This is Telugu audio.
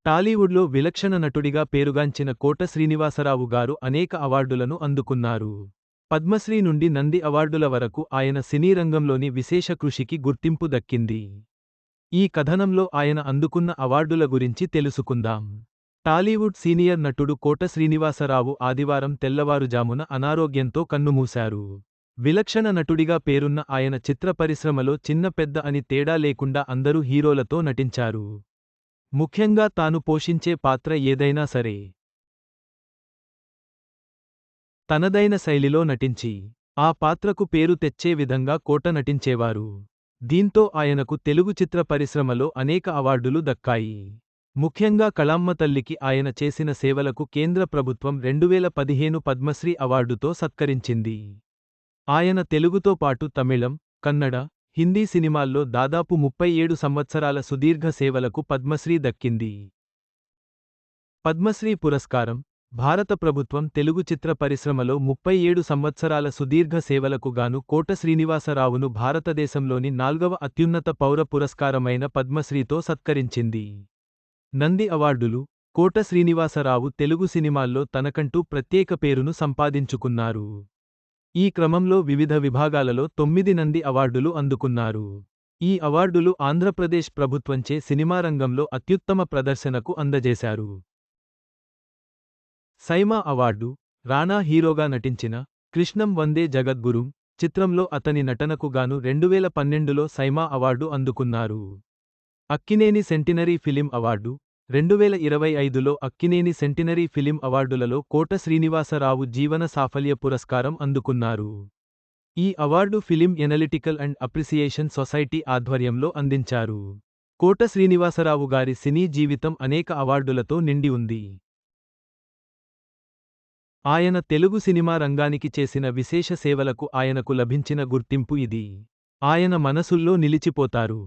టాలీవుడ్లో విలక్షణ నటుడిగా పేరుగాంచిన కోట శ్రీనివాసరావు గారు అనేక అవార్డులను అందుకున్నారు. పద్మశ్రీ నుండి నంది అవార్డుల వరకు ఆయన సినీ రంగంలోని విశేష కృషికి గుర్తింపు దక్కింది. ఈ కథనంలో ఆయన అందుకున్న అవార్డుల గురించి తెలుసుకుందాం. టాలీవుడ్ సీనియర్ నటుడు కోట శ్రీనివాసరావు ఆదివారం తెల్లవారుజామున అనారోగ్యంతో కన్నుమూశారు. విలక్షణ నటుడిగా పేరున్న ఆయన చిత్ర పరిశ్రమలో చిన్న పెద్ద అని తేడా లేకుండా అందరూ హీరోలతో నటించారు. ముఖ్యంగా తాను పోషించే పాత్ర ఏదైనా సరే తనదైన శైలిలో నటించి ఆ పాత్రకు పేరు తెచ్చే విధంగా కోట నటించేవారు. దీంతో ఆయనకు తెలుగు చిత్ర పరిశ్రమలో అనేక అవార్డులు దక్కాయి. ముఖ్యంగా కళామ్మ తల్లికి ఆయన చేసిన సేవలకు కేంద్ర ప్రభుత్వం 2015 పద్మశ్రీ అవార్డుతో సత్కరించింది. ఆయన తెలుగుతో పాటు తమిళం, కన్నడ, హిందీ సినిమాల్లో దాదాపు 37 సంవత్సరాల సుదీర్ఘ సేవలకు పద్మశ్రీ దక్కింది. పద్మశ్రీ పురస్కారం భారత ప్రభుత్వం తెలుగు చిత్ర పరిశ్రమలో 37 సంవత్సరాల సుదీర్ఘ సేవలకు గాను కోట శ్రీనివాసరావును భారతదేశంలోని 4వ అత్యున్నత పౌర పురస్కారమైన పద్మశ్రీతో సత్కరించింది. నంది అవార్డులు కోట శ్రీనివాసరావు తెలుగు సినిమాల్లో తనకంటూ ప్రత్యేక పేరును సంపాదించుకున్నారు. ఈ క్రమంలో వివిధ విభాగాలలో 9 నంది అవార్డులు అందుకున్నారు. ఈ అవార్డులు ఆంధ్రప్రదేశ్ ప్రభుత్వంచే సినిమా రంగంలో అత్యుత్తమ ప్రదర్శనకు అందజేశారు. సైమా అవార్డు రానా హీరోగా నటించిన కృష్ణం వందే జగద్గురుం చిత్రంలో అతని నటనకు గాను 2012లో సైమా అవార్డు అందుకున్నారు. అక్కినేని సెంటినరీ ఫిలిం అవార్డు 2025లో అక్కినేని సెంటినరీ ఫిలిం అవార్డులలో కోట శ్రీనివాసరావు జీవన సాఫల్య పురస్కారం అందుకున్నారు. ఈ award film analytical and appreciation society ఆధ్వర్యంలో అందించారు. కోట శ్రీనివాసరావు గారి సినీ జీవితం అనేక అవార్డులతో నిండి ఉంది. ఆయన తెలుగు సినిమా రంగానికి చేసిన విశేష సేవలకు ఆయనకు లభించిన గుర్తింపు ఇది. ఆయన మనసుల్లో నిలిచిపోతారు.